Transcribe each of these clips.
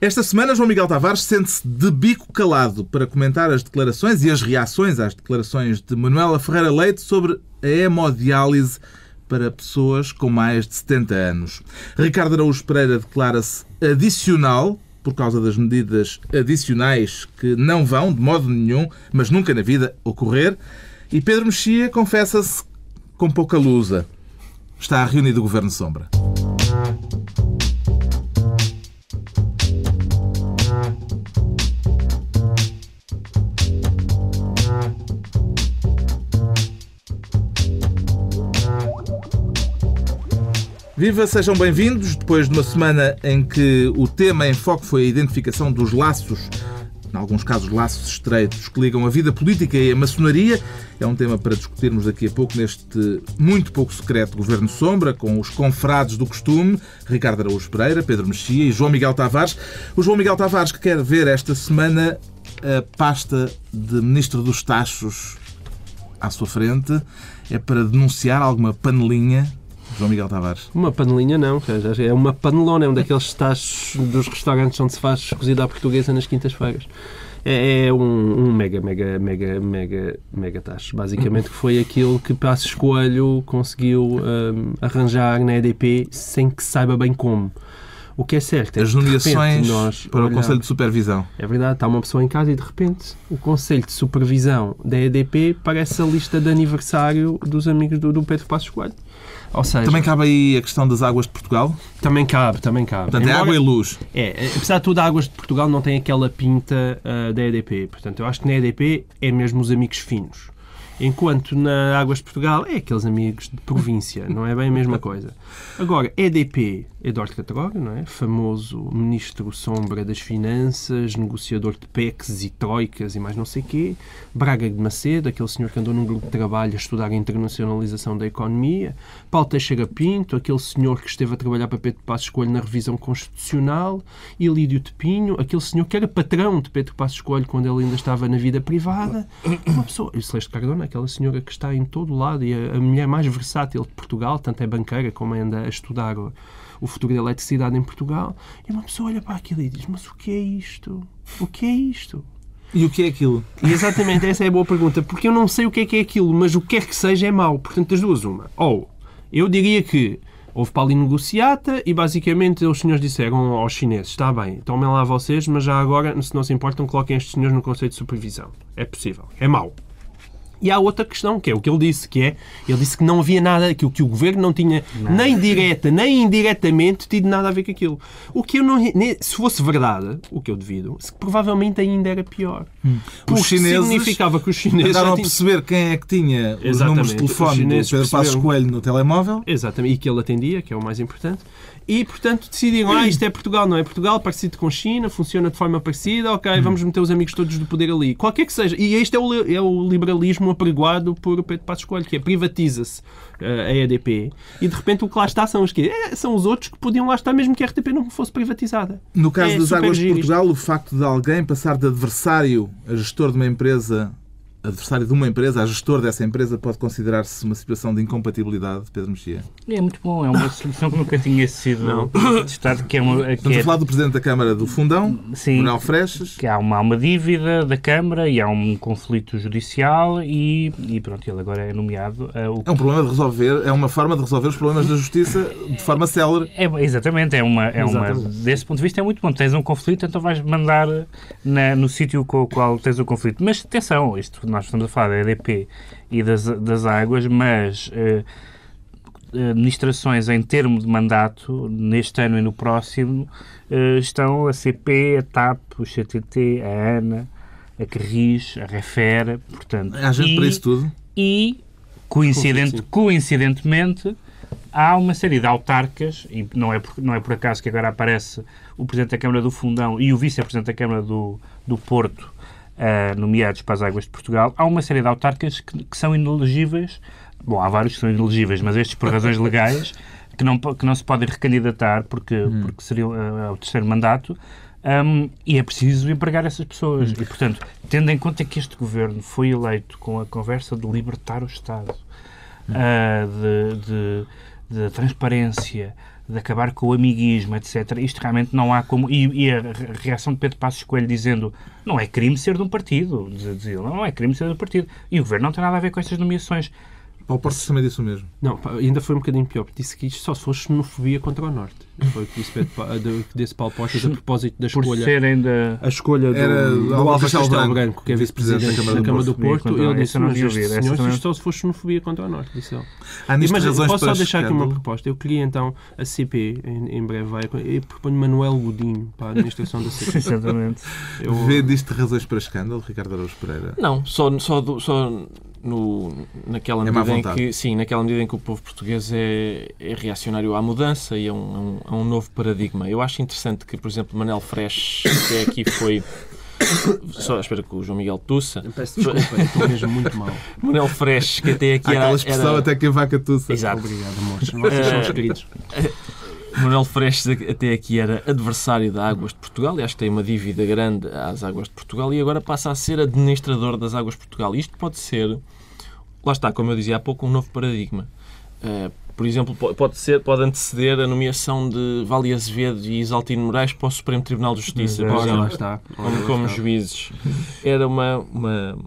Esta semana, João Miguel Tavares sente-se de bico calado para comentar as declarações e as reações às declarações de Manuela Ferreira Leite sobre a hemodiálise para pessoas com mais de 70 anos. Ricardo Araújo Pereira declara-se adicional por causa das medidas adicionais que não vão, de modo nenhum, mas nunca na vida, ocorrer. E Pedro Mexia confessa-se com pouca lusa. Está reunido o Governo Sombra. Viva, sejam bem-vindos. Depois de uma semana em que o tema em foco foi a identificação dos laços, em alguns casos laços estreitos, que ligam a vida política e a maçonaria, é um tema para discutirmos daqui a pouco neste muito pouco secreto Governo Sombra, com os confrades do costume, Ricardo Araújo Pereira, Pedro Mexia e João Miguel Tavares. O João Miguel Tavares que quer ver esta semana a pasta de Ministro dos Tachos à sua frente. É para denunciar alguma panelinha, João Miguel Tavares? Uma panelinha não, é uma panelona, é um daqueles tachos dos restaurantes onde se faz cozida à portuguesa nas quintas-feiras. É um mega tacho, basicamente, que foi aquilo que Passos Coelho conseguiu arranjar na EDP sem que se saiba bem como. O que é certo é as nomeações para o Conselho de Supervisão. É verdade, está uma pessoa em casa e de repente o Conselho de Supervisão da EDP parece a lista de aniversário dos amigos do Pedro Passos Coelho. Ou seja, também cabe aí a questão das águas de Portugal? Também cabe. Portanto, é água e luz. Apesar de tudo, a Águas de Portugal não tem aquela pinta da EDP. Portanto, eu acho que na EDP é mesmo os amigos finos. Enquanto na Águas de Portugal é aqueles amigos de província, não é bem a mesma coisa. Agora, EDP, Eduardo Categório, não é? Famoso ministro sombra das finanças, negociador de PECs e troicas e mais não sei quê. Braga de Macedo, aquele senhor que andou num grupo de trabalho a estudar a internacionalização da economia. Paulo Teixeira Pinto, aquele senhor que esteve a trabalhar para Pedro Passos Coelho na revisão constitucional. E Lídio de Pinho, aquele senhor que era patrão de Pedro Passos Coelho quando ele ainda estava na vida privada. Uma pessoa, e Celeste Cardona, aquela senhora que está em todo lado e a mulher mais versátil de Portugal, tanto é banqueira como anda a estudar o futuro da eletricidade em Portugal. E uma pessoa olha para aquilo e diz: mas o que é isto? O que é isto? E o que é aquilo? E exatamente, essa é a boa pergunta, porque eu não sei o que é aquilo, mas o que quer que seja é mau. Portanto, das duas, uma. Ou, eu diria que houve para ali negociata e basicamente os senhores disseram aos chineses: está bem, tomem lá vocês, mas já agora, se não se importam, coloquem estes senhores no Conselho de Supervisão. É possível. É mau. E há outra questão, que é o que ele disse, ele disse que não havia nada, que o Governo não tinha nem direta, nem indiretamente tido nada a ver com aquilo. O que eu não... Se fosse verdade, o que eu devido, provavelmente ainda era pior. Os chineses significava que os chineses andaram a perceber quem é que tinha os números de telefone do Pedro Passos Coelho no telemóvel. Exatamente, e que ele atendia, que é o mais importante. E, portanto, decidiram, isto é Portugal, não é Portugal, parecido com China, funciona de forma parecida, ok, vamos meter os amigos todos do poder ali. Qualquer que seja. E este é o liberalismo apregoado por Pedro Passos Coelho, que é privatiza-se a EDP e, de repente, o que lá está são os quê? São os outros que podiam lá estar mesmo que a RTP não fosse privatizada. No caso das Águas de Portugal, o facto de alguém passar de adversário a gestor de uma empresa, adversário de uma empresa, a gestor dessa empresa, pode considerar-se uma situação de incompatibilidade, Pedro Mexia? É muito bom, é uma solução que nunca tinha sido testada. Estamos a falar do Presidente da Câmara do Fundão, Manuel Freixas. Que há uma dívida da Câmara e há um conflito judicial e pronto, ele agora é nomeado. É um problema de resolver, é uma forma de resolver os problemas da Justiça de forma célere. Exatamente, desse ponto de vista é muito bom. Tens um conflito, então vais mandar no sítio com o qual tens o conflito. Mas atenção, nós estamos a falar da EDP e das águas, mas administrações em termo de mandato, neste ano e no próximo, estão a CP, a TAP, o CTT, a ANA, a Carris, a Refer, portanto... Há gente para isso tudo? E, coincidentemente, há uma série de autarcas, e não é por acaso que agora aparece o Presidente da Câmara do Fundão e o Vice-Presidente da Câmara do Porto, nomeados para as Águas de Portugal. Há uma série de autarcas que são inelegíveis. Bom, há vários que são inelegíveis, mas estes por razões legais, que não se podem recandidatar porque seria o terceiro mandato, e é preciso empregar essas pessoas. E, portanto, tendo em conta que este governo foi eleito com a conversa de libertar o Estado, de transparência, de acabar com o amiguismo, etc. Isto realmente não há como... E a reação de Pedro Passos Coelho dizendo não é crime ser de um partido. Não é crime ser de um partido. E o Governo não tem nada a ver com estas nomeações. Paulo Portas também disse o mesmo. Não, ainda foi um bocadinho pior, porque disse que isto só se fosse xenofobia contra o Norte. Foi o que disse Paulo Portas a propósito da escolha. Por serem da... A escolha do Álvaro Castelo Branco, que é vice-presidente da Câmara do Porto, ele disse, mas isto só se fosse xenofobia contra o Norte, disse ele. Mas posso só deixar aqui uma proposta. Eu queria então, a CP, em breve vai, eu proponho Manuel Godinho para a administração da CP. Exatamente. Vê disto razões para escândalo, Ricardo Araújo Pereira? Não, naquela medida em que o povo português é reacionário à mudança e a um novo paradigma. Eu acho interessante que, por exemplo, Manel Freixo, que é aqui foi... Só espero que o João Miguel tussa. Peço desculpa, estou mesmo muito mal. Manel Freixo, que até aqui aquela expressão até que a vaca tussa. Exato. Obrigado, amores. Vocês são os queridos. Manuel Freixo até aqui era adversário da Águas de Portugal e acho que tem uma dívida grande às Águas de Portugal e agora passa a ser administrador das Águas de Portugal. Isto pode ser, lá está, como eu dizia há pouco, um novo paradigma. Por exemplo, pode anteceder a nomeação de Vale Azevedo e Isaltino Moraes para o Supremo Tribunal de Justiça, por exemplo, como juízes. Era uma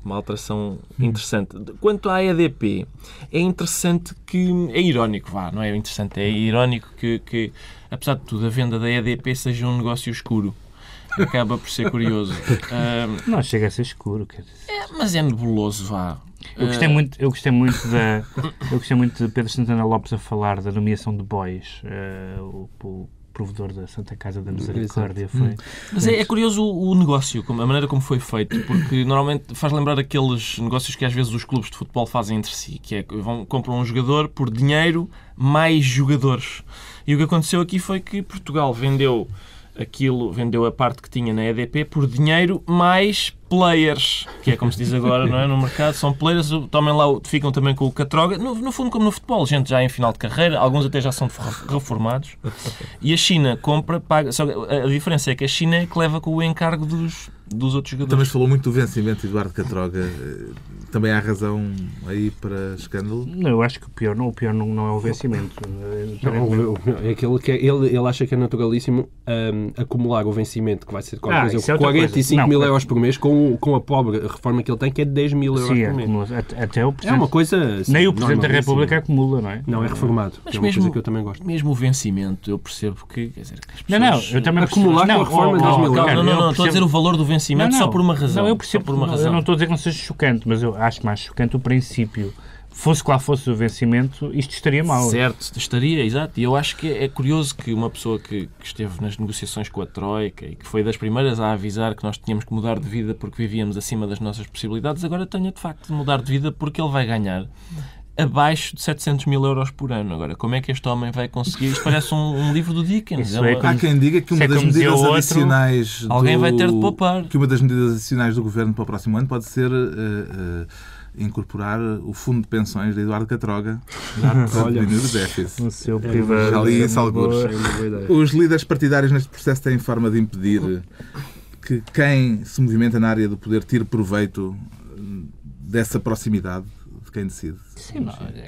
alteração interessante. Quanto à EDP, é interessante que... É irónico, não é interessante, é irónico que, apesar de tudo, a venda da EDP seja um negócio escuro. Acaba por ser curioso. Não chega a ser escuro, quer dizer. Mas é nebuloso, Eu gostei muito de Pedro Santana Lopes a falar da nomeação de Bois, o provedor da Santa Casa da Misericórdia. Mas é curioso o negócio, a maneira como foi feito, porque normalmente faz lembrar aqueles negócios que às vezes os clubes de futebol fazem entre si, que é que compram um jogador por dinheiro mais jogadores. E o que aconteceu aqui foi que Portugal vendeu a parte que tinha na EDP por dinheiro mais players, que é como se diz agora, não é? No mercado, são players, tomem lá, ficam também com o Catroga, no fundo como no futebol, gente já em final de carreira, alguns até já são reformados, e a China compra, paga, só a diferença é que a China é que leva com o encargo dos outros jogadores. Também se falou muito do vencimento de Eduardo Catroga. Também há razão aí para escândalo? Não, eu acho que o pior não é o vencimento. É aquele que ele acha que é naturalíssimo acumular o vencimento, que vai ser qualquer coisa, 45 mil euros por mês, com a pobre reforma que ele tem, que é de 10 mil euros por mês. Até o é uma coisa... Assim, nem o Presidente da República acumula, não é? Não, é reformado. Mas é uma coisa que eu também gosto. Mesmo o vencimento, eu percebo que... Quer dizer, que eu também acumular com a reforma de 10 mil euros. Não, estou a dizer o valor do vencimento só por uma razão. Não, eu percebo, eu não estou a dizer que não seja chocante, mas eu acho mais chocante o princípio. Fosse qual fosse o vencimento, isto estaria mal. Certo, estaria, exato. E eu acho que é curioso que uma pessoa que esteve nas negociações com a Troika e que foi das primeiras a avisar que nós tínhamos que mudar de vida porque vivíamos acima das nossas possibilidades, agora tenha de facto de mudar de vida porque ele vai ganhar abaixo de 700 mil euros por ano. Agora, como é que este homem vai conseguir? Isto parece um livro do Dickens. Há quem diga que uma das medidas adicionais alguém vai ter de poupar. Que uma das medidas adicionais do Governo para o próximo ano pode ser incorporar o fundo de pensões de Eduardo Catroga para diminuir o déficit. No seu privado. Já li isso alguns. Os líderes partidários neste processo têm forma de impedir que quem se movimenta na área do poder tire proveito dessa proximidade de quem decide. Sim,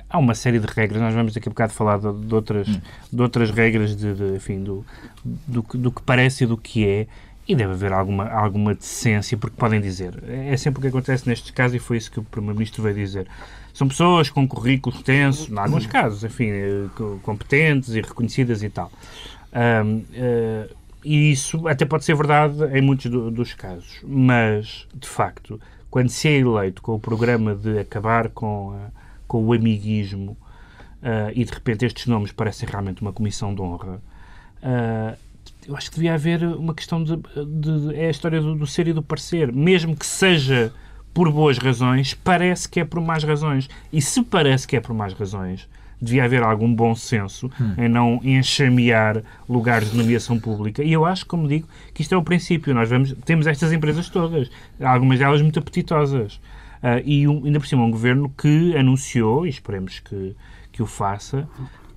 há uma série de regras. Nós vamos daqui a bocado falar de outras regras enfim, do que parece e do que é. E deve haver alguma decência, porque podem dizer, é sempre o que acontece nestes casos, e foi isso que o Primeiro-Ministro veio dizer. São pessoas com currículos extensos, em alguns casos, enfim, competentes e reconhecidas e tal. E isso até pode ser verdade em muitos dos casos, mas, de facto, quando se é eleito com o programa de acabar com o amiguismo e, de repente, estes nomes parecem realmente uma comissão de honra, eu acho que devia haver uma questão é a história do ser e do parecer. Mesmo que seja por boas razões, parece que é por más razões. E se parece que é por más razões, devia haver algum bom senso em não enxamear lugares de nomeação pública. E eu acho, como digo, que isto é o princípio. Nós temos estas empresas todas, algumas delas muito apetitosas. E ainda por cima um governo que anunciou, e esperemos que o faça,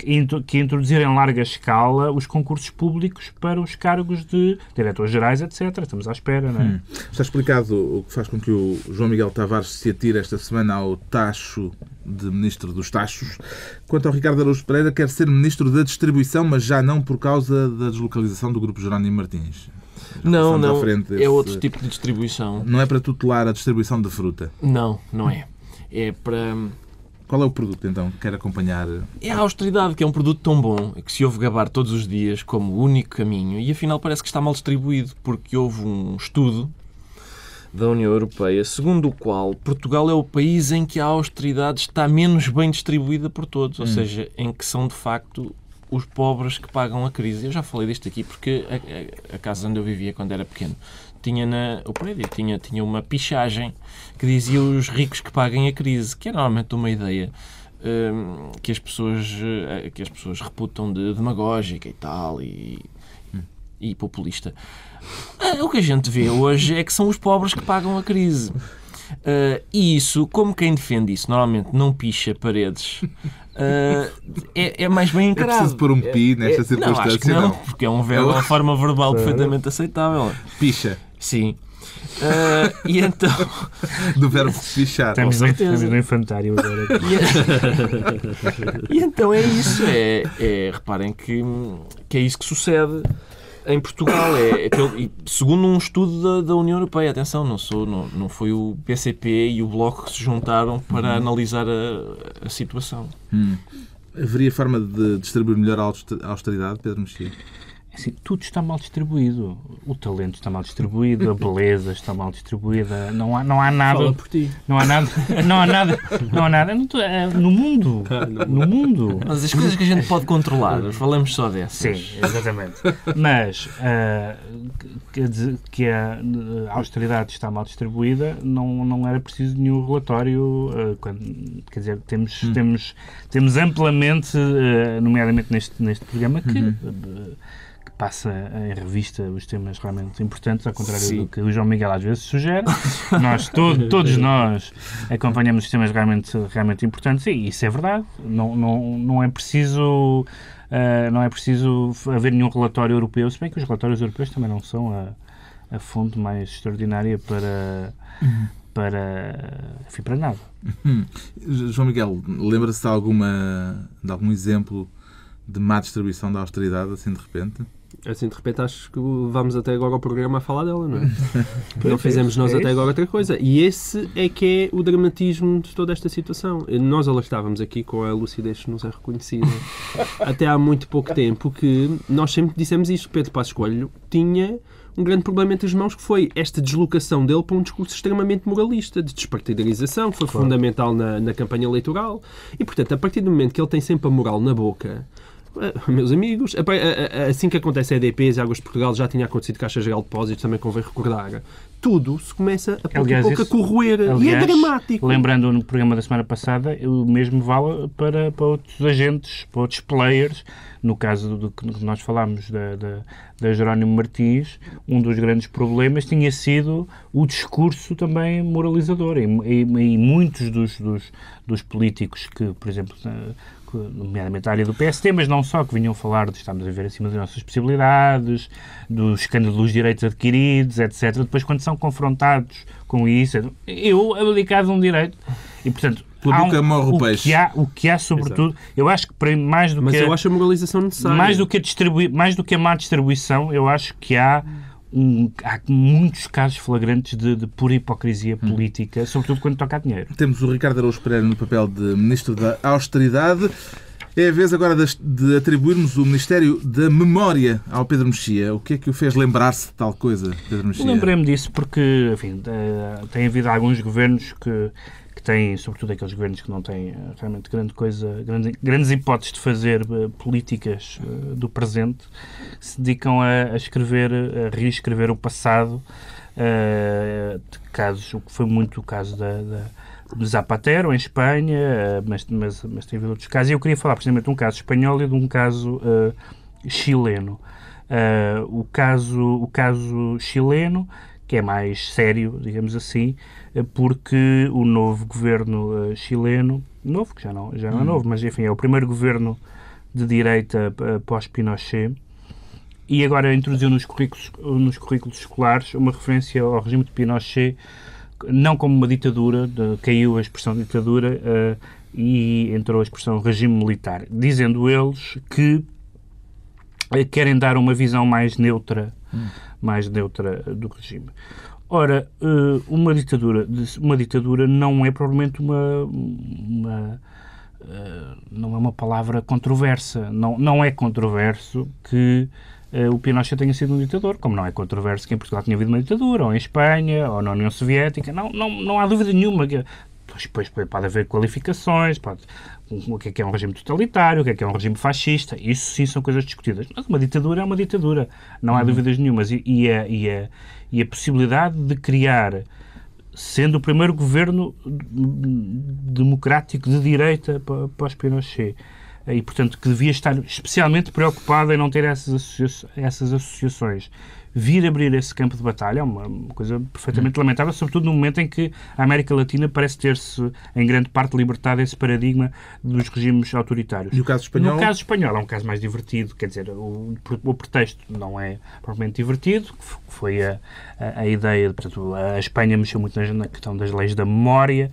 que introduzir em larga escala os concursos públicos para os cargos de diretores gerais, etc. Estamos à espera, não é? Está explicado o que faz com que o João Miguel Tavares se atire esta semana ao tacho de Ministro dos Tachos. Quanto ao Ricardo Araújo Pereira, quer ser Ministro da Distribuição, mas já não por causa da deslocalização do Grupo Jerónimo Martins. Não, é outro tipo de distribuição. Não é para tutelar a distribuição de fruta? Não é. É para... Qual é o produto, então, que quer acompanhar? É a austeridade, que é um produto tão bom, que se ouve gabar todos os dias como o único caminho, e afinal parece que está mal distribuído, porque houve um estudo da União Europeia, segundo o qual Portugal é o país em que a austeridade está menos bem distribuída por todos, ou seja, em que são de facto os pobres que pagam a crise. Eu já falei disto aqui porque a casa onde eu vivia quando era pequeno o prédio tinha uma pichagem que dizia os ricos que paguem a crise, que é normalmente uma ideia que as pessoas reputam de demagógica e tal, e populista. O que a gente vê hoje é que são os pobres que pagam a crise. E isso, como quem defende isso normalmente não picha paredes, é mais bem encarado. É preciso pôr um pi nesta circunstância? Não, acho que não, porque é uma forma verbal perfeitamente aceitável. Picha. Sim. E então... Do verbo pichar. Estamos no infantário agora. E então é isso. Reparem que é isso que sucede em Portugal. Segundo um estudo da União Europeia. Atenção, não foi o PCP e o Bloco que se juntaram para analisar a situação. Haveria forma de distribuir melhor a austeridade, Pedro Mexia? Assim, tudo está mal distribuído. O talento está mal distribuído, a beleza está mal distribuída. Não há nada. Fala por ti. Não há nada. No mundo. No mundo. Mas as coisas que a gente pode controlar, falamos só dessas. Sim, exatamente. Mas que a austeridade está mal distribuída, não era preciso nenhum relatório. Quer dizer, temos amplamente, nomeadamente neste programa, que passa em revista os temas realmente importantes, ao contrário do que o João Miguel às vezes sugere. Todos nós acompanhamos os temas realmente importantes, e isso é verdade. Não é preciso haver nenhum relatório europeu, se bem que os relatórios europeus também não são a fonte mais extraordinária para nada. João Miguel, lembra-se de algum exemplo de má distribuição da austeridade, assim de repente? Assim, de repente, acho que vamos até agora ao programa a falar dela, não é? Não fizemos nós até agora outra coisa. E esse é que é o dramatismo de toda esta situação. Nós alertávamos aqui com a lucidez que nos é reconhecida até há muito pouco tempo, que nós sempre dissemos isto. Pedro Passos Coelho tinha um grande problema entre as mãos, que foi esta deslocação dele para um discurso extremamente moralista, de despartidarização, que foi fundamental na campanha eleitoral. E, portanto, a partir do momento que ele tem sempre a moral na boca, meus amigos, assim que acontece a EDPs e Águas de Portugal, já tinha acontecido Caixa Geral de Depósitos, também convém recordar, tudo se começa a pouco a pouco a corroer, e é dramático. Lembrando no programa da semana passada, o mesmo vale para outros agentes, para outros players. No caso do que nós falámos da Jerónimo Martins, um dos grandes problemas tinha sido o discurso também moralizador, e muitos dos políticos que, por exemplo, nomeadamente a área do PST, mas não só, que vinham falar de estamos a viver acima das nossas possibilidades, do escândalo dos direitos adquiridos, etc. Depois, quando são confrontados com isso, eu abdicar de um direito, e, portanto, pela boca morre o peixe. O que há sobretudo, eu acho que mais do mas que... eu acho a moralização necessária. Mais do que a má distribuição, eu acho que há muitos casos flagrantes de pura hipocrisia política, sobretudo quando toca a dinheiro. Temos o Ricardo Araújo Pereira no papel de Ministro da Austeridade. É a vez agora de atribuirmos o Ministério da Memória ao Pedro Mexia. O que é que o fez lembrar-se de tal coisa, Pedro Mexia? Lembrei-me disso porque, enfim, tem havido alguns governos que têm, sobretudo aqueles governos que não têm realmente grandes hipóteses de fazer políticas do presente, se dedicam a reescrever o passado, o que foi muito o caso de Zapatero, em Espanha, mas tem havido outros casos. E eu queria falar precisamente de um caso espanhol e de um caso chileno. O caso chileno, que é mais sério, digamos assim, porque o novo governo chileno, novo, que já não é novo, mas enfim, é o primeiro governo de direita pós-Pinochet, e agora introduziu nos currículos escolares uma referência ao regime de Pinochet, não como uma ditadura, caiu a expressão ditadura e entrou a expressão regime militar, dizendo eles que querem dar uma visão mais neutra do regime. Ora, uma ditadura não é provavelmente não é uma palavra controversa. Não é controverso que o Pinochet tenha sido um ditador, como não é controverso que em Portugal tinha havido uma ditadura, ou em Espanha, ou na União Soviética. Não há dúvida nenhuma que depois pode haver qualificações, o que é um regime totalitário, o que é um regime fascista. Isso sim são coisas discutidas. Mas uma ditadura é uma ditadura. Não há dúvidas nenhumas. E a possibilidade de criar, sendo o primeiro governo democrático de direita pós-Pinochet, e, portanto, que devia estar especialmente preocupado em não ter essas associações, vir abrir esse campo de batalha é uma coisa perfeitamente lamentável, sobretudo no momento em que a América Latina parece ter-se, em grande parte, libertado desse paradigma dos regimes autoritários. E o caso espanhol? No caso espanhol é um caso mais divertido, quer dizer, o pretexto não é propriamente divertido, que foi a ideia, portanto, a Espanha mexeu muito na questão das leis da memória,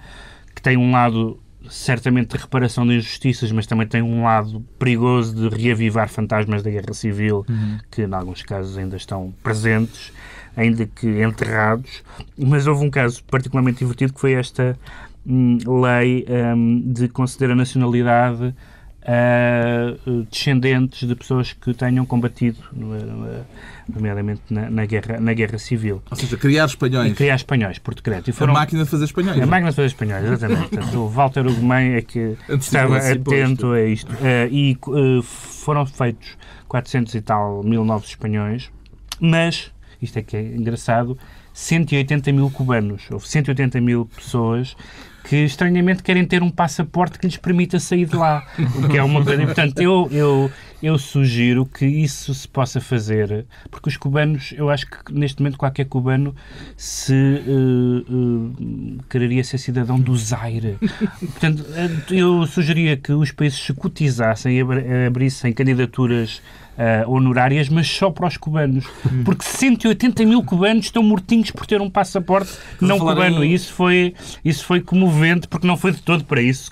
que tem um lado certamente de reparação de injustiças, mas também tem um lado perigoso de reavivar fantasmas da Guerra Civil, que em alguns casos ainda estão presentes, ainda que enterrados. Mas houve um caso particularmente divertido, que foi esta lei de conceder a nacionalidade a descendentes de pessoas que tenham combatido, nomeadamente na Guerra Civil. Ou seja, criar espanhóis por decreto. A máquina de fazer espanhóis. A máquina de fazer espanhóis, exatamente. Portanto, o Walter Ugumem é que estava atento a isto. E foram feitos 400 e tal mil novos espanhóis, mas, isto é que é engraçado, 180 mil cubanos. Houve 180 mil pessoas que estranhamente querem ter um passaporte que lhes permita sair de lá, o que é uma coisa importante. Eu sugiro que isso se possa fazer, porque os cubanos, eu acho que neste momento qualquer cubano se quereria ser cidadão do Zaire. Portanto, eu sugeria que os países se cotizassem e abrissem candidaturas honorárias, mas só para os cubanos. Porque 180 mil cubanos estão mortinhos por ter um passaporte não cubano. E isso foi comovente, porque não foi de todo para isso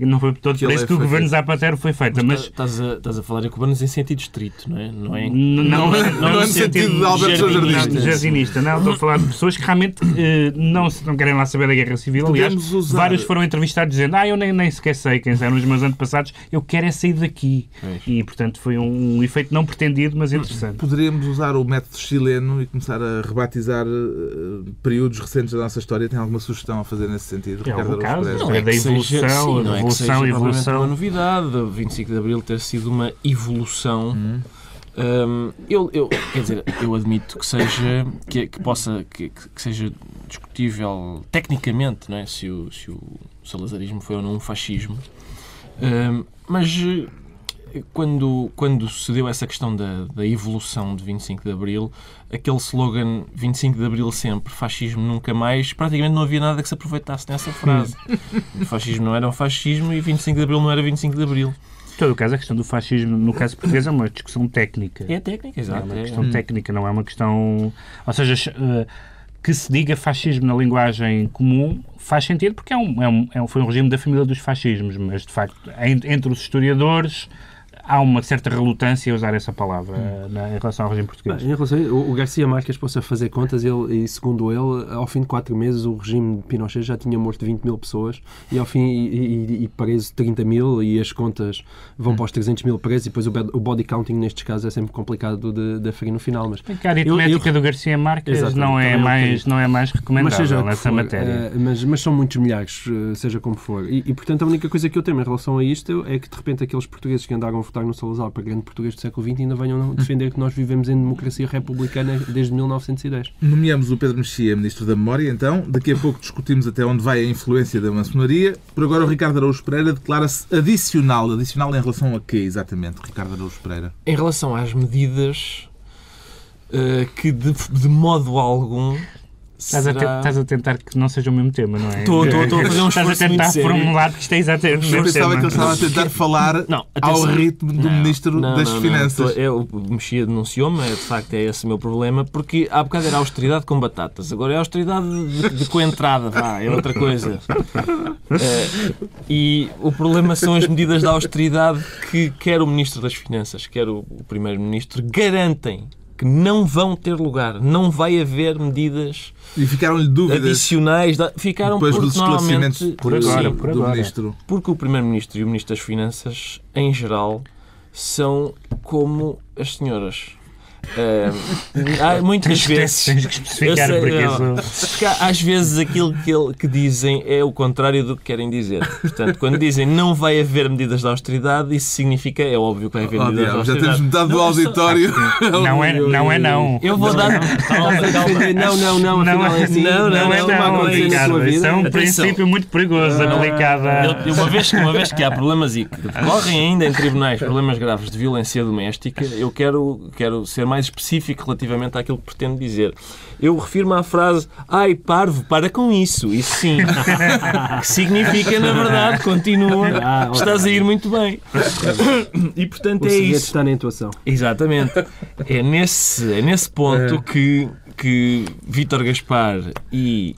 não foi de todo para isso que o governo Zapatero foi feito. Mas estás a falar em cubanos em sentido estrito, não é? Não é no sentido de Alberto Jardinista. Não, estou a falar de pessoas que realmente não querem lá saber da Guerra Civil. Aliás, vários foram entrevistados dizendo eu nem sequer sei quem eram os meus antepassados, eu quero é sair daqui. E, portanto, foi um efeito não pretendido, mas interessante. Poderíamos usar o método chileno e começar a rebatizar períodos recentes da nossa história. Tem alguma sugestão a fazer nesse sentido? Ricardo Araújo Pereira? Não é da evolução, não é que seja evolução. uma novidade, o 25 de Abril ter sido uma evolução. Quer dizer, eu admito que seja que seja discutível tecnicamente, não é? Se o salazarismo foi ou não um fascismo, mas quando se deu essa questão da evolução de 25 de Abril, aquele slogan 25 de Abril sempre, fascismo nunca mais, praticamente não havia nada que se aproveitasse nessa frase. O fascismo não era um fascismo e 25 de Abril não era 25 de Abril. Em todo o caso, a questão do fascismo, no caso português, é uma discussão técnica. É técnica, exato. É uma questão técnica, não é uma questão... Ou seja, que se diga fascismo na linguagem comum faz sentido porque foi um regime da família dos fascismos, mas, de facto, entre os historiadores há uma certa relutância a usar essa palavra em relação ao regime português. Bem, em relação o Garcia Marques possa fazer contas e segundo ele, ao fim de 4 meses o regime de Pinochet já tinha morto 20 mil pessoas e ao fim e preso 30 mil e as contas vão para os 300 mil presos e depois o body counting nestes casos é sempre complicado de aferir no final. Mas a aritmética do Garcia Marques não é mais recomendável nessa matéria. Mas são muitos milhares, seja como for. E portanto a única coisa que eu temo em relação a isto é que de repente aqueles portugueses que andaram a votar no Salazar para grande português do século XX ainda venham defender que nós vivemos em democracia republicana desde 1910. Nomeamos o Pedro Mexia Ministro da Memória, então. Daqui a pouco discutimos até onde vai a influência da maçonaria. Por agora o Ricardo Araújo Pereira declara-se adicional. Adicional em relação a quê, exatamente, Ricardo Araújo Pereira? Em relação às medidas que de modo algum Estás a tentar que não seja o mesmo tema, não é? Estou a fazer um esforço Estás a tentar formular, porque isto é exatamente o Eu mesmo pensava tema. que ele estava a tentar falar Não, ao atenção. ritmo do Ministro das Finanças. O Mexia denunciou-me, de facto é esse o meu problema, porque há bocado era austeridade com batatas, agora é austeridade de coentrada, é outra coisa. E o problema são as medidas de austeridade que quer o Ministro das Finanças, quer o Primeiro-Ministro, garantem que não vão ter lugar, não vai haver medidas E ficaram-lhe dúvidas adicionais. Ficaram depois porque dos esclarecimentos normalmente, Por agora, do por agora. Ministro. porque o Primeiro-Ministro e o Ministro das Finanças, em geral, são como as senhoras. Há muitas vezes... Tens que especificar, Eu sei, porque não. isso... Porque às vezes aquilo que dizem é o contrário do que querem dizer. Portanto, quando dizem não vai haver medidas de austeridade, isso significa, é óbvio que vai haver Oh, medidas de diabo, já austeridade. temos metade do auditório. Não. Eu vou dar... Não, Não afinal é assim. é Isto vai não, acontecer na Ricardo. tua Isso é um vida. princípio muito perigoso, analicada. Uma vez que há problemas e que decorrem ainda em tribunais problemas graves de violência doméstica, eu quero ser mais específico relativamente àquilo que pretendo dizer. Eu refiro-me à frase "Ai, parvo, para com isso". Isso sim. Que significa, na verdade, continua, estás a ir muito bem. E, portanto, O é segredo isso. está na intuação. Exatamente. É nesse ponto que Vítor Gaspar e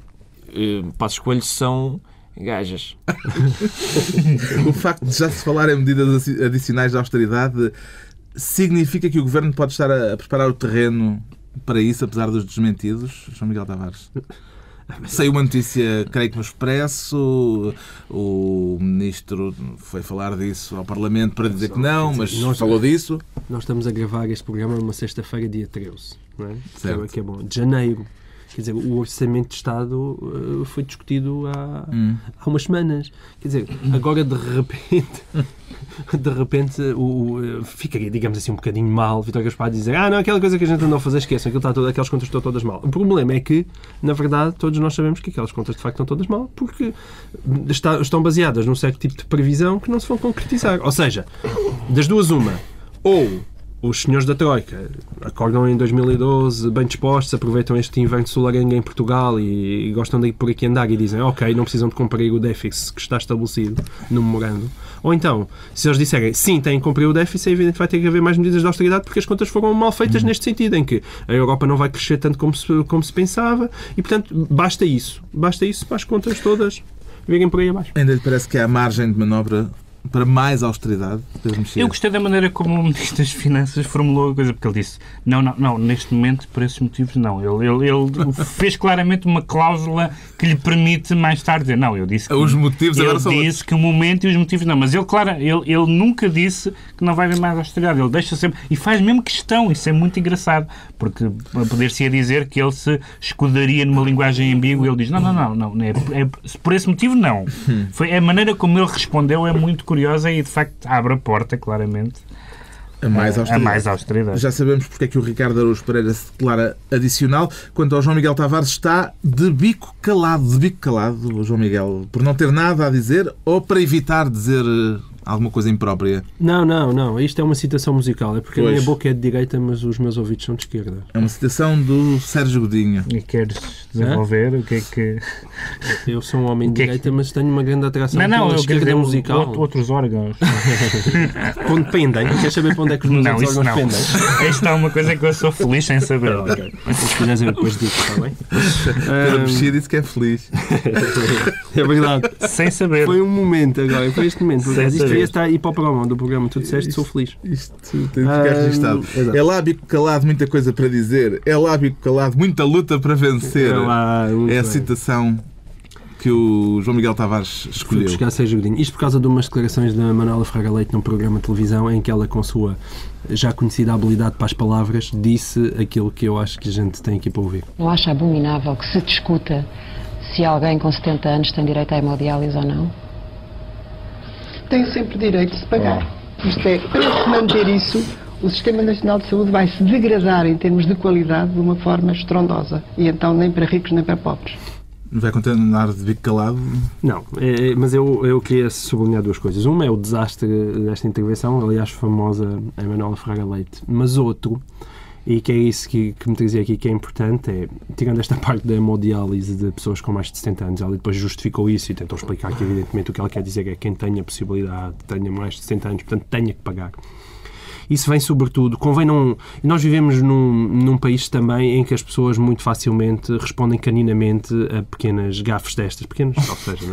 Passos Coelho são gajas. O facto de já se falar em medidas adicionais de austeridade significa que o Governo pode estar a preparar o terreno para isso, apesar dos desmentidos? João Miguel Tavares. Saiu uma notícia, creio que no Expresso, o Ministro foi falar disso ao Parlamento para dizer que não, mas falou disso. Nós estamos a gravar este programa numa sexta-feira, dia 13, não é? Certo. Que é bom. De janeiro. Quer dizer, o Orçamento de Estado foi discutido há umas semanas. Quer dizer, agora de repente ficaria, digamos assim, um bocadinho mal Vítor Gaspar dizer não, aquela coisa que a gente andou a fazer, esqueçam, aquelas contas estão todas mal. O problema é que, na verdade, todos nós sabemos que aquelas contas de facto estão todas mal porque estão baseadas num certo tipo de previsão que não se vão concretizar. Ou seja, das duas uma, ou os senhores da Troika acordam em 2012 bem dispostos, aproveitam este inverno solarengo em Portugal e gostam de ir por aqui andar e dizem ok, não precisam de cumprir o déficit que está estabelecido no memorando. Ou então, se eles disserem sim, têm que cumprir o déficit, é evidente que vai ter que haver mais medidas de austeridade porque as contas foram mal feitas neste sentido, em que a Europa não vai crescer tanto como se pensava e, portanto, basta isso para as contas todas virem por aí abaixo. Ainda lhe parece que há margem de manobra para mais austeridade? Eu gostei da maneira como o Ministro das Finanças formulou a coisa, porque ele disse não, neste momento, por esses motivos, não. Ele fez claramente uma cláusula que lhe permite mais tarde dizer, não, eu disse que... Os motivos agora são... Ele disse que o momento e os motivos não, mas ele nunca disse que não vai haver mais austeridade. Ele deixa sempre... E faz mesmo questão, isso é muito engraçado, porque poder-se dizer que ele se escudaria numa linguagem ambígua, ele diz, não, por esse motivo, não. A maneira como ele respondeu é muito curiosa e, de facto, abre a porta, claramente, a mais austeridade. Já sabemos porque é que o Ricardo Araújo Pereira se declara adicional. Quanto ao João Miguel Tavares, está de bico calado, o João Miguel, por não ter nada a dizer ou para evitar dizer alguma coisa imprópria? Não. Isto é uma citação musical. É porque a minha boca é de direita, mas os meus ouvidos são de esquerda. É uma citação do Sérgio Godinho. E queres desenvolver o que é que... Eu sou um homem de direita, mas tenho uma grande atração pela eu esquerda musical. Outros órgãos. Onde pendem? Queres saber para onde é que os meus outros órgãos pendem? Esta é uma coisa que eu sou feliz sem saber. Se quiseres eu depois digo, está bem? Pedro Mexia disse que é feliz. É verdade. Sem saber. Foi um momento agora, foi este momento. Sem Isto saber. devia estar aí para o programa do programa. Tu disseste, sou feliz. Isto tem de ficar registado. É lá bico calado, muita coisa para dizer. É lá bico calado, muita luta para vencer. É a citação que o João Miguel Tavares escolheu. Fui buscar Sérgio Godinho. Isto por causa de umas declarações da Manuela Fraga Leite num programa de televisão em que ela, com a sua já conhecida habilidade para as palavras, disse aquilo que eu acho que a gente tem aqui para ouvir. Não acha abominável que se discuta se alguém com 70 anos tem direito à hemodiálise ou não? Tem sempre direito de se pagar. Isto é, para se manter isso, o Sistema Nacional de Saúde vai se degradar em termos de qualidade de uma forma estrondosa. E então nem para ricos nem para pobres. Vai continuar de bico calado? Não, mas eu queria sublinhar duas coisas. Uma é o desastre desta intervenção, aliás famosa a Manuela Fraga Leite. Mas outro E que é isso que me trazia aqui que é importante, tirando esta parte da hemodiálise de pessoas com mais de 70 anos, ela depois justificou isso e tentou explicar que, evidentemente, o que ela quer dizer é que quem tenha a possibilidade, tenha mais de 70 anos, portanto, tenha que pagar. Isso vem, sobretudo, convém não... Nós vivemos num país também em que as pessoas muito facilmente respondem caninamente a pequenas gafes destas. Pequenas, ou seja,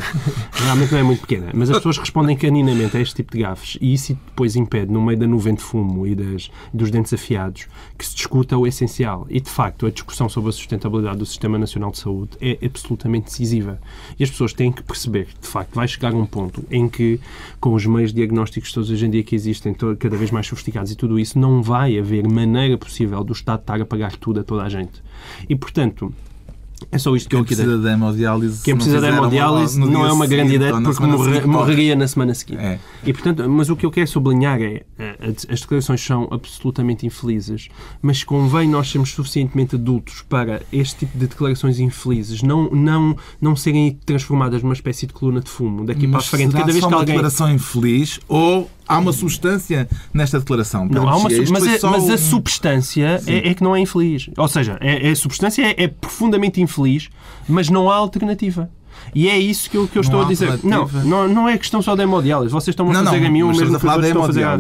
realmente não é muito pequena, mas as pessoas respondem caninamente a este tipo de gafes e isso depois impede, no meio da nuvem de fumo e dos dentes afiados, que se discuta o essencial. E, de facto, a discussão sobre a sustentabilidade do Sistema Nacional de Saúde é absolutamente decisiva. E as pessoas têm que perceber que, de facto, vai chegar um ponto em que, com os meios diagnósticos todos hoje em dia que existem, cada vez mais sofisticados e tudo isso, não vai haver maneira possível do Estado estar a pagar tudo a toda a gente. E, portanto, é só isto que eu queria dizer. Quem precisa de hemodiálise não é uma grande ideia porque morreria na semana seguinte. É. E, portanto, mas o que eu quero sublinhar é as declarações são absolutamente infelizes, mas convém nós sermos suficientemente adultos para este tipo de declarações infelizes não serem transformadas numa espécie de coluna de fumo daqui para a frente. Cada vez que alguém... declaração infeliz ou há uma substância nesta declaração? Não, há uma mas a substância é que não é infeliz. Ou seja, a substância é profundamente infeliz, mas não há alternativa. E é isso que eu estou a dizer. Não é questão só da hemodiálise. Vocês estão-me a fazer a mim o mesmo que eu estou a fazer a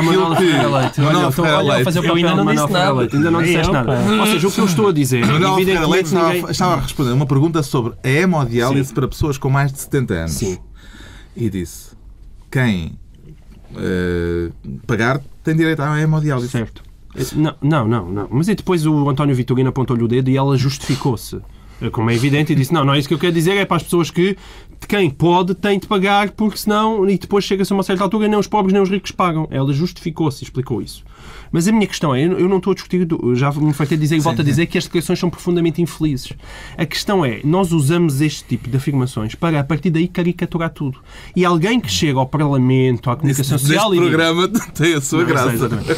Manuela Ferreira Leite. Olha, fazer o papel da Manuela Ferreira Leite. Ainda não disseste nada. Ou seja, o que eu estou a dizer... Manuela Ferreira Leite estava a responder uma pergunta sobre a hemodiálise para pessoas com mais de 70 anos. Sim. E disse, quem pagar tem direito à hemodiálise. Certo. Não. Mas depois o António Vitorino apontou-lhe o dedo e ela justificou-se. Como é evidente, e disse, não é isso que eu quero dizer, é para as pessoas que quem pode tem de pagar, porque senão, e depois chega-se a uma certa altura, nem os pobres nem os ricos pagam. Ela justificou-se e explicou isso. Mas a minha questão é, eu não estou a discutir, já me fartei dizer e volto a dizer que as declarações são profundamente infelizes. A questão é, nós usamos este tipo de afirmações para, a partir daí, caricaturar tudo. E alguém que chega ao Parlamento, à comunicação social... Este programa tem a sua graça. Exatamente.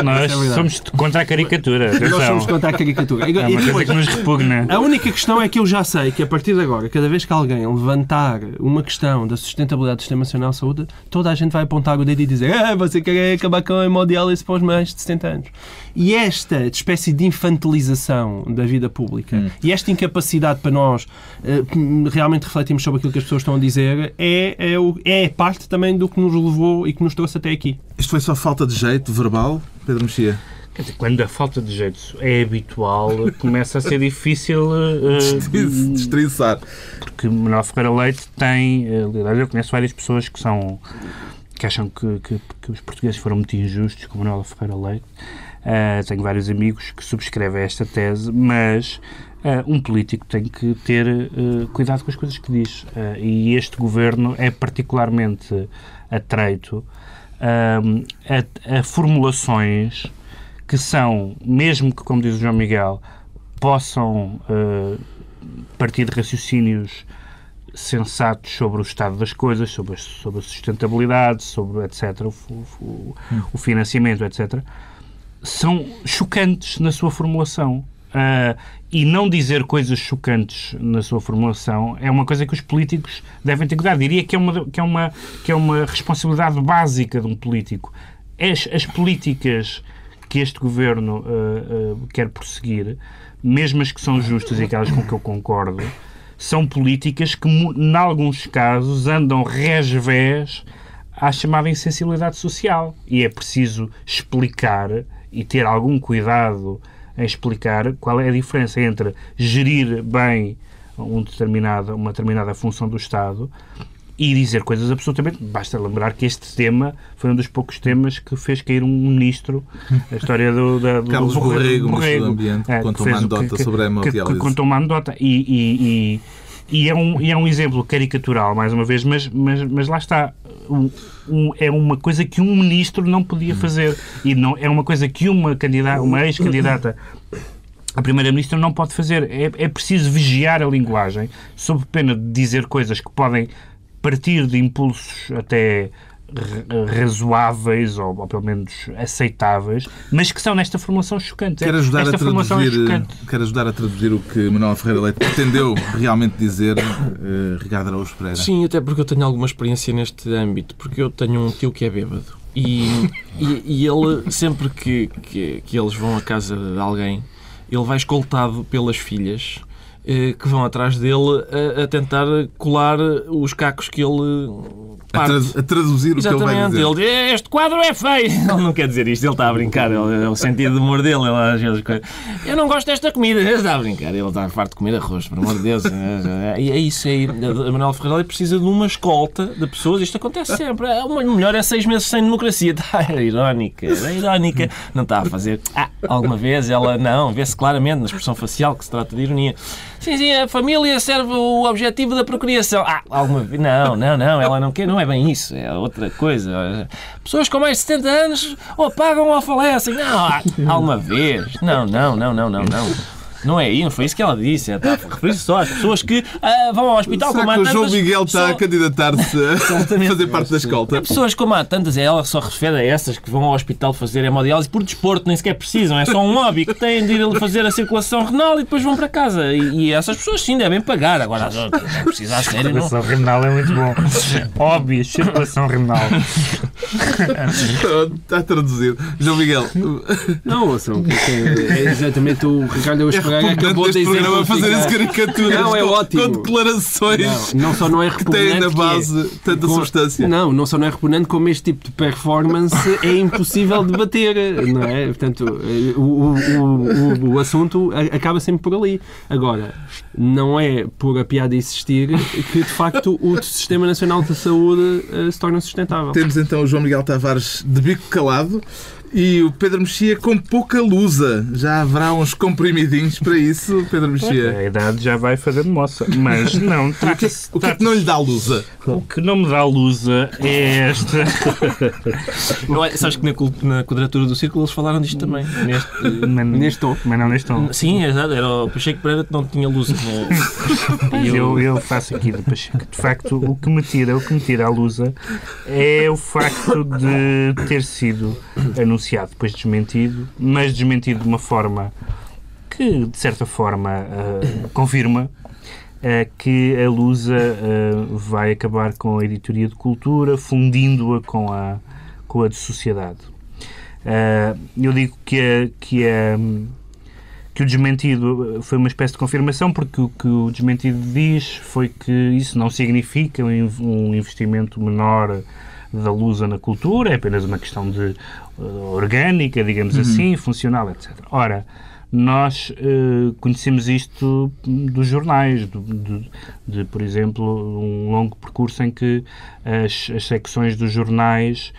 Nós somos contra a caricatura. Nós somos contra a caricatura. É uma coisa que nos repugna. A única questão é que eu já sei que, a partir de agora, cada vez que alguém levantar uma questão da sustentabilidade do Sistema Nacional de Saúde, toda a gente vai apontar o dedo e dizer você quer acabar com a hemodiálise para os mais de 70 anos. E esta espécie de infantilização da vida pública e esta incapacidade para nós realmente refletirmos sobre aquilo que as pessoas estão a dizer é parte também do que nos levou e que nos trouxe até aqui. Isto foi só falta de jeito verbal, Pedro Mexia? Quer dizer, quando a falta de jeito é habitual, começa a ser difícil destrinçar. Porque Manuela Ferreira Leite tem... eu conheço várias pessoas que acham que os portugueses foram muito injustos com Manuela Ferreira Leite. Tenho vários amigos que subscrevem esta tese, mas um político tem que ter cuidado com as coisas que diz. E este governo é particularmente atreito a formulações que são, mesmo que, como diz o João Miguel, possam partir de raciocínios sensatos sobre o estado das coisas, sobre a sustentabilidade, sobre, etc., o financiamento, etc., são chocantes na sua formulação. E não dizer coisas chocantes na sua formulação é uma coisa que os políticos devem ter cuidado. Diria que é uma responsabilidade básica de um político. As políticas que este governo quer prosseguir, mesmo as que são justas e aquelas com que eu concordo, são políticas que, em alguns casos, andam resvés à chamada insensibilidade social. E é preciso explicar e ter algum cuidado em explicar qual é a diferença entre gerir bem uma determinada função do Estado e dizer coisas absolutamente... Basta lembrar que este tema foi um dos poucos temas que fez cair um ministro, a história do Carlos Borrego, Ministro do Ambiente, que contou uma anedota sobre a hemodiálise. Que contou uma anedota e é um exemplo caricatural, mais uma vez, mas lá está. É uma coisa que um ministro não podia fazer. E não, é uma coisa que uma ex-candidata a Primeira-Ministra não pode fazer. É preciso vigiar a linguagem, sob pena de dizer coisas que podem partir de impulsos até razoáveis ou pelo menos aceitáveis, mas que são nesta formulação chocante. Quero ajudar a traduzir o que Manuela Ferreira Leite pretendeu realmente dizer, Ricardo Araújo Pereira. Sim, até porque eu tenho alguma experiência neste âmbito, porque eu tenho um tio que é bêbado E ele, sempre que eles vão à casa de alguém, ele vai escoltado pelas filhas que vão atrás dele a tentar colar os cacos que ele parte. A traduzir o que ele vai dizer. Exatamente. Ele, este quadro é feio. Ele não quer dizer isto, ele está a brincar. É o sentido de humor dele. Eu não gosto desta comida. Ele está a brincar. Ele está farto de comer arroz, por amor de Deus. E é isso aí. A Manuel Ferreira precisa de uma escolta de pessoas. Isto acontece sempre. O melhor é 6 meses sem democracia. Está irónica. Não está a fazer. Alguma vez ela não. Vê-se claramente na expressão facial que se trata de ironia. Sim, a família serve o objetivo da procriação. Alguma vez. Não, ela não quer, não é bem isso, é outra coisa. Pessoas com mais de 70 anos ou pagam ou falecem. Não, alguma vez. Não. Não é aí, não foi isso que ela disse. Refere-se só às pessoas que vão ao hospital como há tantas... o João Miguel está a candidatar-se a fazer parte da escolta? Pessoas como há tantas, ela só refere a essas que vão ao hospital fazer hemodiálise por desporto, nem sequer precisam, é só um hobby que têm de ir fazer a circulação renal e depois vão para casa. E essas pessoas sim devem pagar. Agora as outras, não precisa a sério, não. Circulação renal é muito bom. Óbvio, circulação renal. Está traduzido. João Miguel. Não, ouçam, é exatamente o Ricardo acabou de programa fazer caricaturas é ótimo. Com declarações não só não é que têm na base tanta substância. Não só não é repugnante, como este tipo de performance é impossível de bater, não é? Portanto, o assunto acaba sempre por ali. Agora, não é por a piada existir que, de facto, o Sistema Nacional de Saúde se torna sustentável. Temos então o João Miguel Tavares de bico calado e o Pedro Mexia com pouca lusa. Já haverá uns comprimidinhos para isso, Pedro Mexia? A idade já vai fazendo moça. Mas não, o que é que não lhe dá lusa? O que não me dá lusa é esta... Sabes que na quadratura do círculo eles falaram disto também. Neste tom. Mas não neste tom. Sim, é exato. Era o Pacheco Pereira que não tinha lusa. Eu faço aqui do Pacheco. De facto, o que me tira a lusa é o facto de ter sido anunciado, depois desmentido, mas desmentido de uma forma que, de certa forma, confirma que a Lusa vai acabar com a editoria de cultura, fundindo-a com a de sociedade. Eu digo que o desmentido foi uma espécie de confirmação, porque o que o desmentido diz foi que isso não significa um investimento menor da Lusa na cultura, é apenas uma questão de orgânica, digamos assim, funcional, etc. Ora, nós conhecemos isto dos jornais, de, por exemplo, um longo percurso em que as secções dos jornais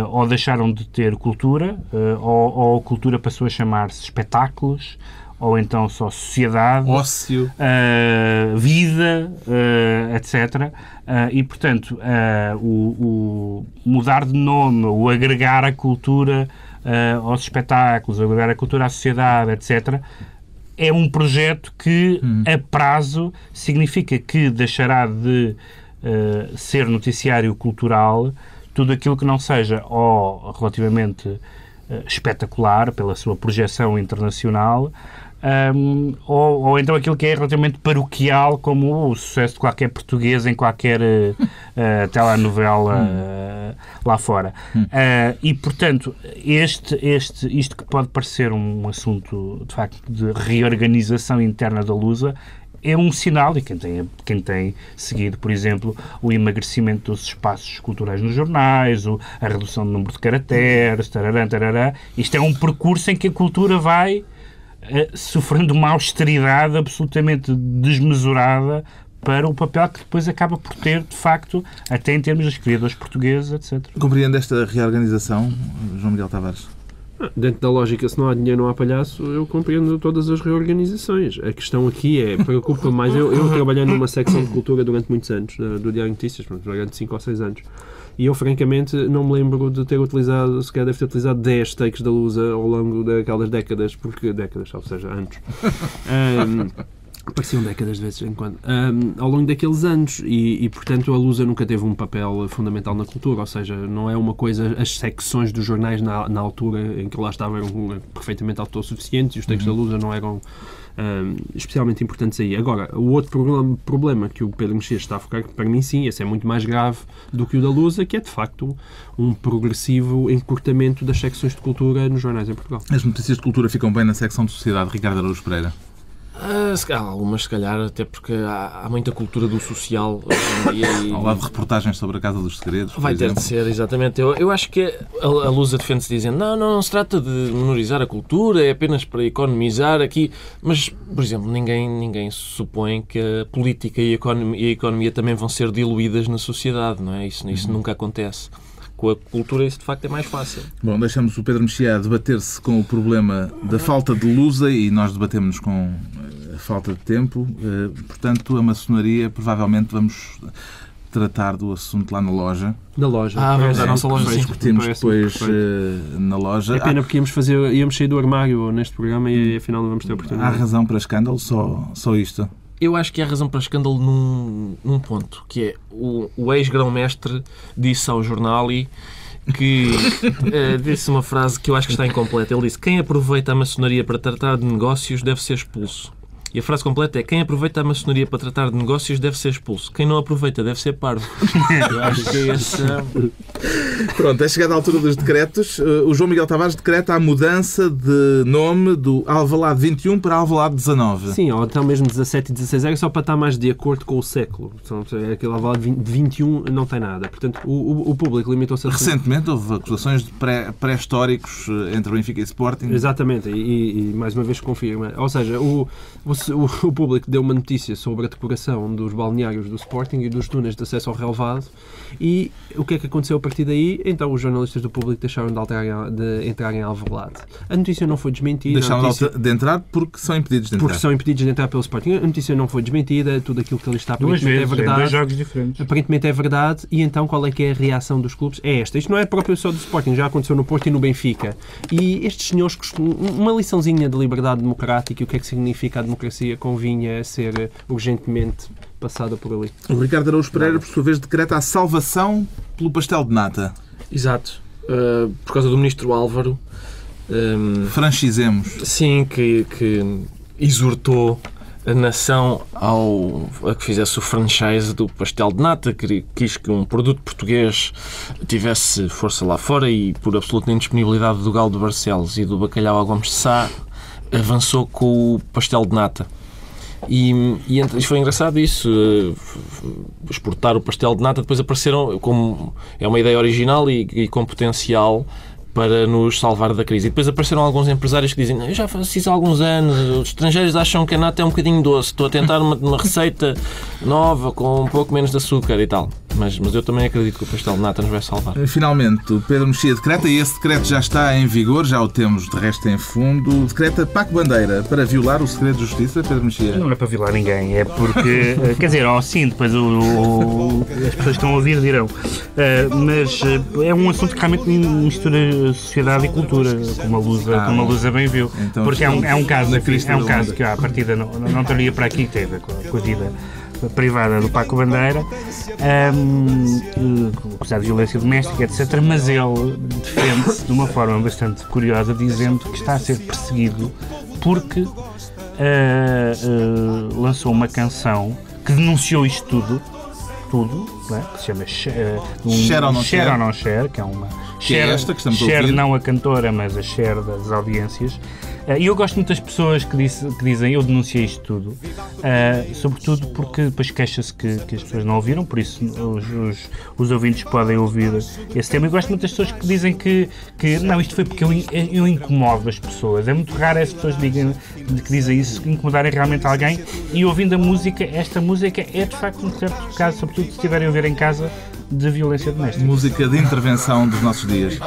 ou deixaram de ter cultura, ou a cultura passou a chamar-se espetáculos, ou então só sociedade, ócio, vida, etc. E, portanto, o mudar de nome, o agregar a cultura aos espetáculos, o agregar a cultura à sociedade, etc., é um projeto que, a prazo, significa que deixará de ser noticiário cultural tudo aquilo que não seja ou relativamente espetacular pela sua projeção internacional, ou então aquilo que é relativamente paroquial, como o sucesso de qualquer português em qualquer telenovela lá fora. E, portanto, isto que pode parecer um assunto, de facto, de reorganização interna da Lusa, é um sinal, e quem tem seguido, por exemplo, o emagrecimento dos espaços culturais nos jornais, a redução do número de caracteres, tarará, isto é um percurso em que a cultura vai sofrendo uma austeridade absolutamente desmesurada para o papel que depois acaba por ter, de facto, até em termos dos criadores portugueses, etc. Compreende esta reorganização, João Miguel Tavares? Dentro da lógica, se não há dinheiro, não há palhaço, eu compreendo todas as reorganizações. A questão aqui preocupa-me mais. Eu trabalhei numa secção de cultura durante muitos anos, do Diário de Notícias, durante 5 ou 6 anos. E eu, francamente, não me lembro de ter utilizado, se calhar deve ter utilizado 10 takes da Lusa ao longo daquelas décadas, ou seja, anos. Pareciam décadas de vez em quando, ao longo daqueles anos, e portanto a Lusa nunca teve um papel fundamental na cultura, ou seja, não é uma coisa, as secções dos jornais na altura em que lá estava eram perfeitamente autossuficientes e os textos da Lusa não eram especialmente importantes aí. Agora, o outro problema que o Pedro Mexia está a focar, para mim sim, esse é muito mais grave do que o da Lusa, que é de facto um progressivo encurtamento das secções de cultura nos jornais em Portugal. As notícias de cultura ficam bem na secção de sociedade, Ricardo Araújo Pereira? Algumas, se calhar, até porque há muita cultura do social hoje em dia. Ao lado de reportagens sobre a Casa dos Segredos, Vai ter de ser, exatamente. Eu acho que a Lusa defende-se dizendo não se trata de menorizar a cultura, é apenas para economizar aqui. Mas, por exemplo, ninguém supõe que a política e a economia também vão ser diluídas na sociedade, não é? Isso nunca acontece. Com a cultura isso de facto é mais fácil. Bom, deixamos o Pedro Mexia debater-se com o problema da falta de lusa e nós debatemos com a falta de tempo. Portanto, a maçonaria, provavelmente vamos tratar do assunto lá na loja. Na loja. Vamos à nossa loja. Discutimos depois na loja. É pena porque íamos sair do armário neste programa e afinal não vamos ter oportunidade. Há razão para escândalo? Só isto? Eu acho que há razão para escândalo num ponto, que é o ex-grão-mestre disse ao jornal que disse uma frase que eu acho que está incompleta. Ele disse: quem aproveita a maçonaria para tratar de negócios deve ser expulso. E a frase completa é: quem aproveita a maçonaria para tratar de negócios deve ser expulso. Quem não aproveita deve ser parvo. Eu acho que é essa... Pronto, é chegada a altura dos decretos. O João Miguel Tavares decreta a mudança de nome do Alvalade 21 para Alvalade 19. Sim, ou até mesmo 17 e 16 é só para estar mais de acordo com o século. Aquele Alvalade de 21 não tem nada. Portanto, o público limitou-se a... Recentemente houve acusações de pré-históricos entre Benfica e Sporting. Exatamente, e mais uma vez confirma. Ou seja, o público deu uma notícia sobre a decoração dos balneários do Sporting e dos túneis de acesso ao relvado, e o que é que aconteceu a partir daí? Então os jornalistas do público deixaram de entrar em Alvalade. A notícia não foi desmentida. Deixaram de entrar porque são impedidos de entrar. Porque são impedidos de entrar pelo Sporting. A notícia não foi desmentida, tudo aquilo que ali está aparentemente é verdade. Dois jogos diferentes. Aparentemente é verdade, e então qual é que é a reação dos clubes? É esta. Isto não é próprio só do Sporting, já aconteceu no Porto e no Benfica. E estes senhores, uma liçãozinha de liberdade democrática e o que é que significa a democracia convinha ser urgentemente passada por ali. O Ricardo Araújo Pereira, por sua vez, decreta a salvação pelo pastel de nata. Exato. Por causa do ministro Álvaro. Franchisemos. Sim, que exortou a nação a que fizesse o franchise do pastel de nata, que quis que um produto português tivesse força lá fora, e por absoluta indisponibilidade do Galo de Barcelos e do bacalhau ao Gomes de Sá, avançou com o pastel de nata. E foi engraçado isso, exportar o pastel de nata. Depois apareceram, como é uma ideia original e com potencial para nos salvar da crise. E depois apareceram alguns empresários que dizem: eu já faço isso há alguns anos, os estrangeiros acham que a nata é um bocadinho doce, estou a tentar uma receita nova com um pouco menos de açúcar e tal. Mas eu também acredito que o pastel de nata nos vai salvar. Finalmente, o Pedro Mexia decreta, e esse decreto já está em vigor, já o temos de resto em fundo, decreta Paco Bandeira para violar o segredo de justiça. Pedro Mexia? Não é para violar ninguém, é porque, quer dizer, sim, depois as pessoas que estão a ouvir dirão, mas é um assunto que realmente mistura sociedade e cultura, como a Lusa bem viu, então, porque é um caso que à partida não teria para aqui, que tem a ver com a vida privada do Paco Bandeira, apesar de violência doméstica, etc., mas ele defende-se de uma forma bastante curiosa, dizendo que está a ser perseguido porque lançou uma canção que denunciou isto tudo, né? Que se chama Share ou Não Share, que é uma Share, não a cantora, mas a share das audiências. E eu gosto muito das pessoas que dizem eu denunciei isto tudo, sobretudo porque depois queixa-se que as pessoas não ouviram, por isso os ouvintes podem ouvir esse tema. Eu gosto muito das pessoas que dizem que não, isto foi porque eu incomodo as pessoas. É muito raro as pessoas que dizem isso, incomodarem realmente alguém, e ouvindo a música, esta música é de facto um certo caso, sobretudo se estiverem a ouvir em casa, de violência doméstica. Música de intervenção dos nossos dias.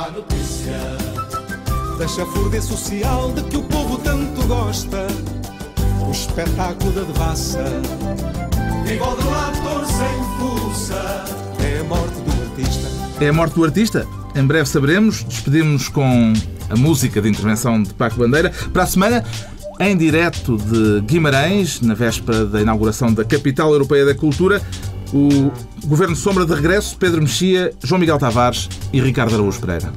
Deixa a fúria social de que o povo tanto gosta, o espetáculo da devassa, igual de ator sem força, é a morte do artista. É a morte do artista? Em breve saberemos. Despedimos-nos com a música de intervenção de Paco Bandeira. Para a semana, em direto de Guimarães, na véspera da inauguração da Capital Europeia da Cultura, o Governo Sombra de regresso, Pedro Mexia, João Miguel Tavares e Ricardo Araújo Pereira.